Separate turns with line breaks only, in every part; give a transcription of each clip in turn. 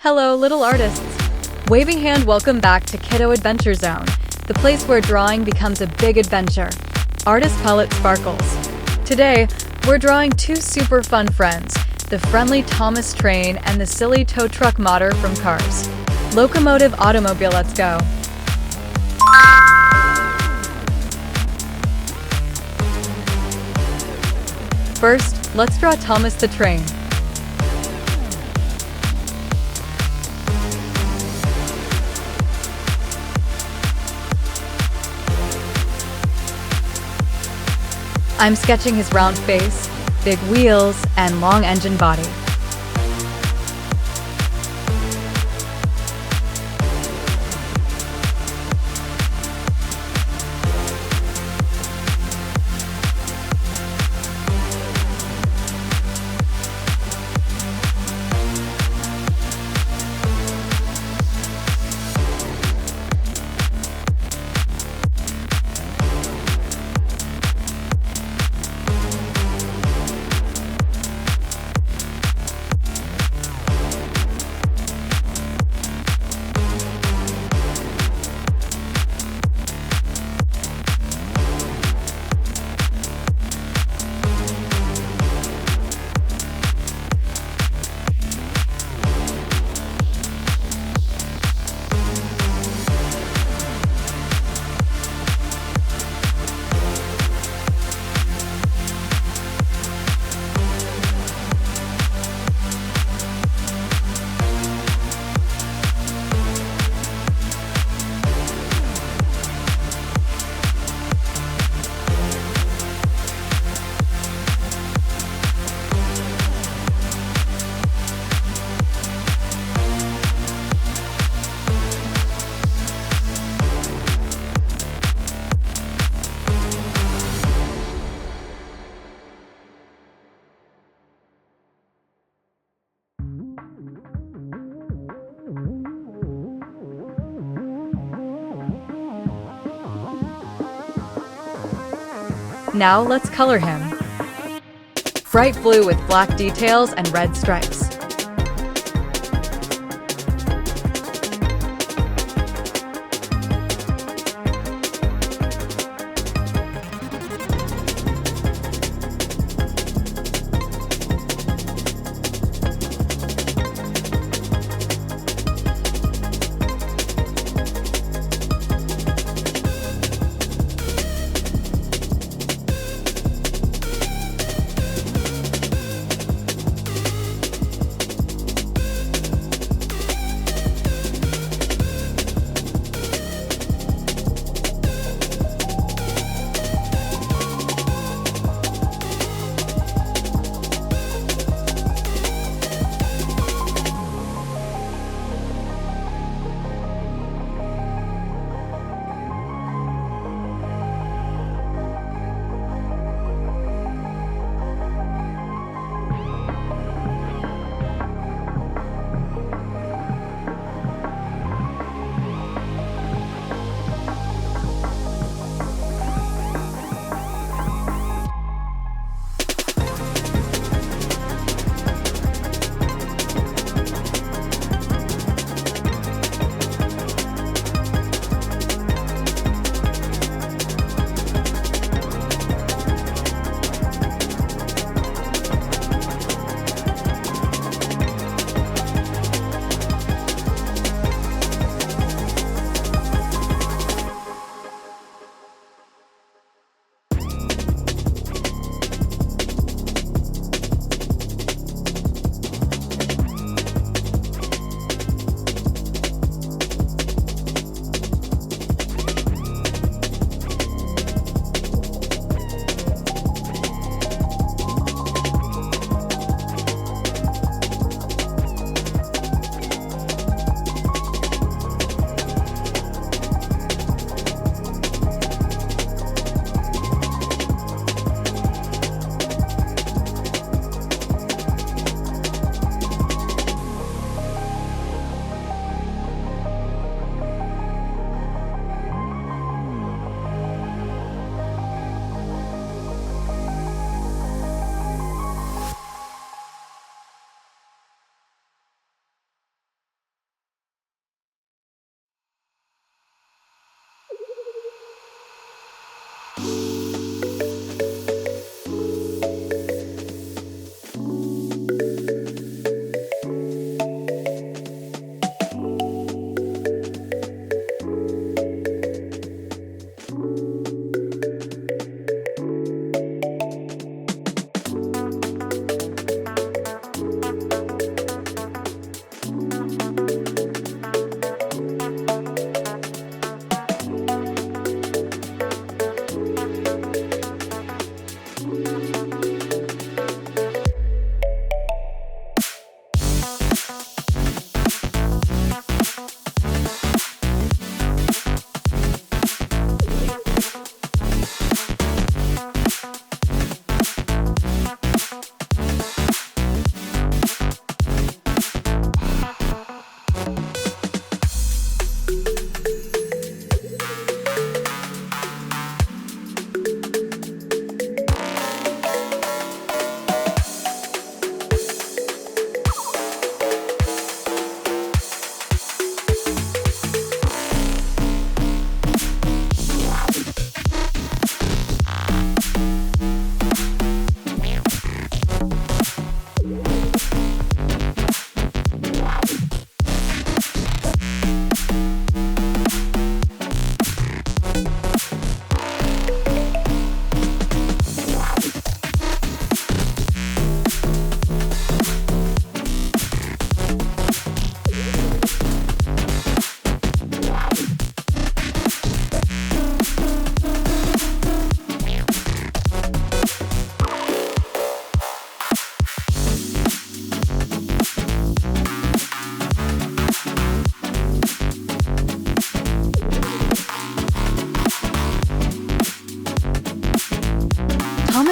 Hello, little artists! Waving hand, welcome back to Kiddo Adventure Zone, the place where drawing becomes a big adventure. Artist palette sparkles. Today, we're drawing two super fun friends, the friendly Thomas train and the silly tow truck motor from Cars. Locomotive automobile, let's go! First, let's draw Thomas the train. I'm sketching his round face, big wheels, and long engine body. Now let's color him. Bright blue with black details and red stripes.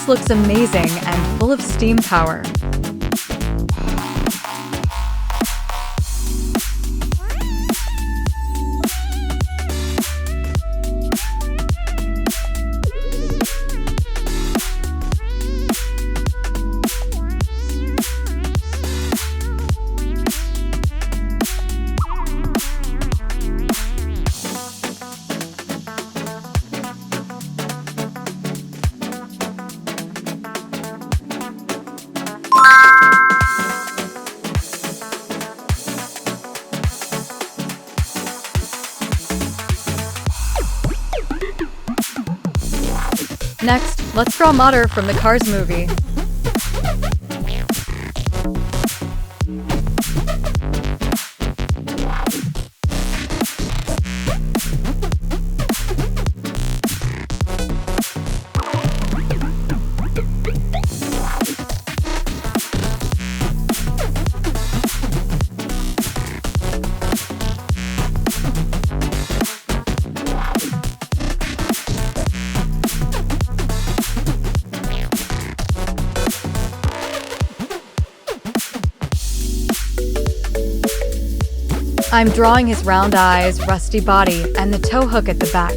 This looks amazing and full of steam power. Next, let's draw Mater from the Cars movie. I'm drawing his round eyes, rusty body, and the tow hook at the back.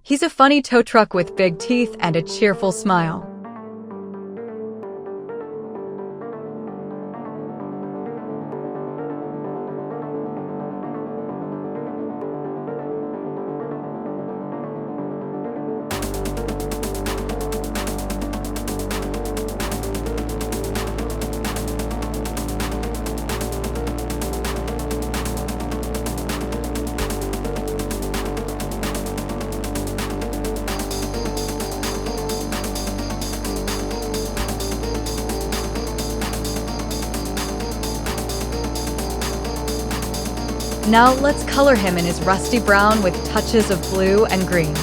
He's a funny tow truck with big teeth and a cheerful smile. Now let's color him in his rusty brown with touches of blue and green.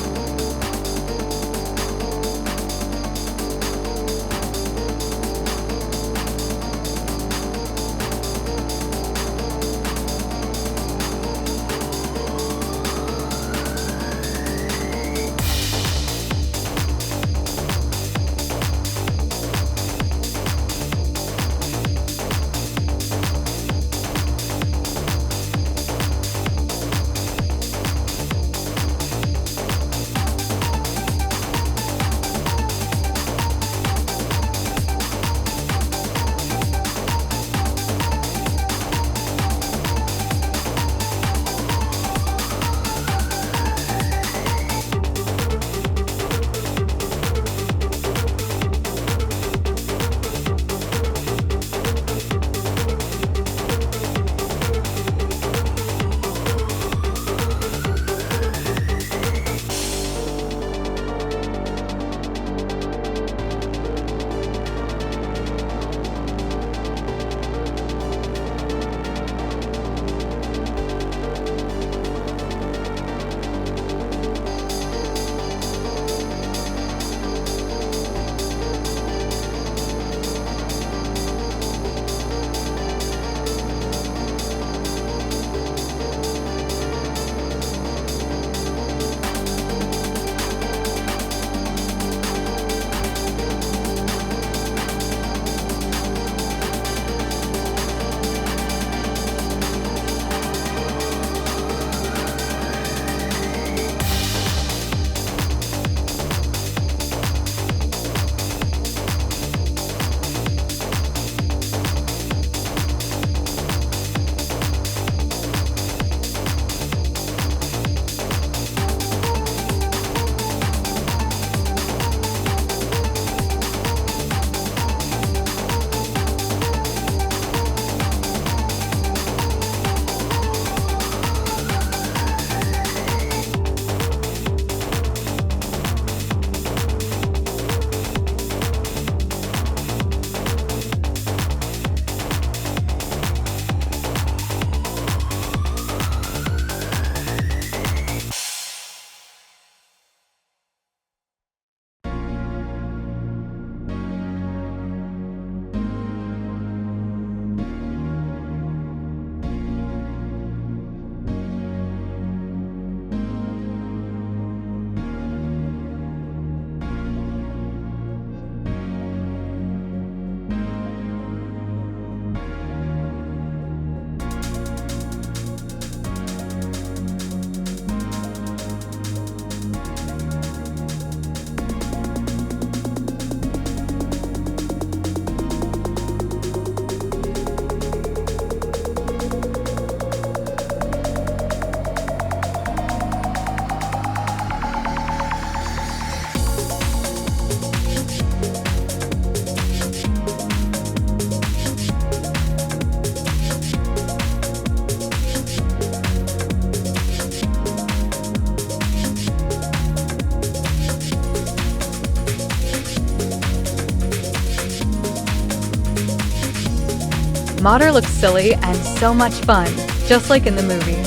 Mater looks silly and so much fun, just like in the movie.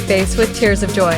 Face with tears of joy.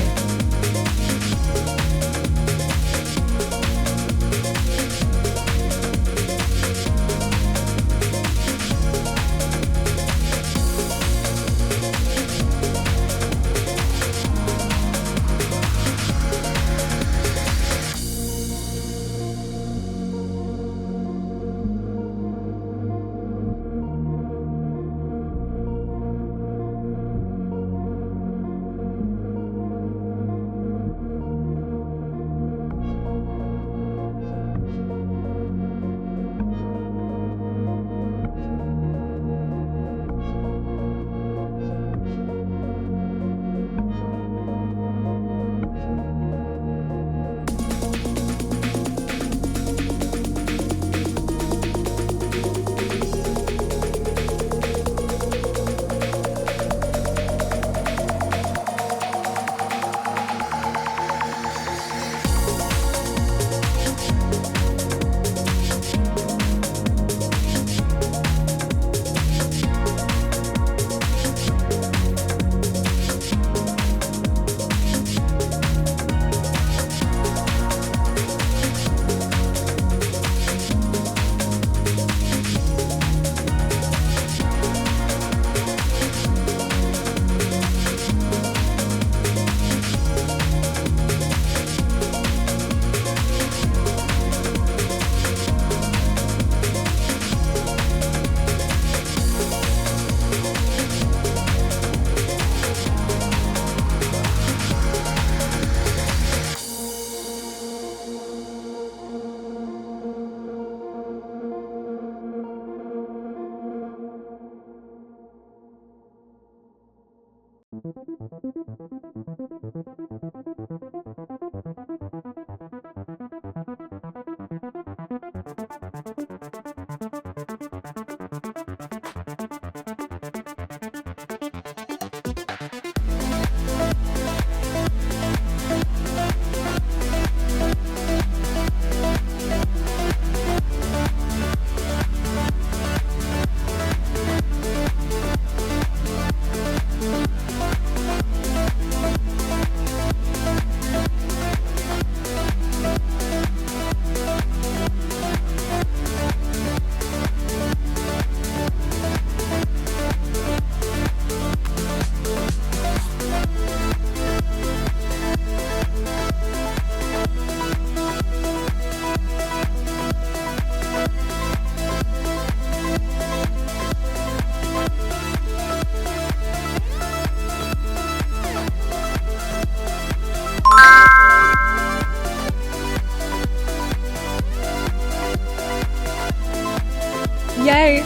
Yay!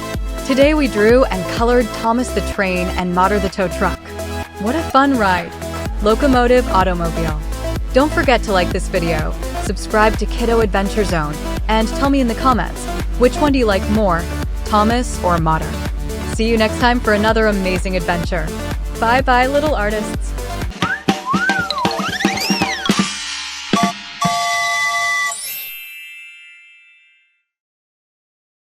Today we drew and colored Thomas the train and Mater the tow truck. What a fun ride! Locomotive automobile. Don't forget to like this video, subscribe to Kiddo Adventure Zone, and tell me in the comments, which one do you like more, Thomas or Mater? See you next time for another amazing adventure. Bye bye, little artists!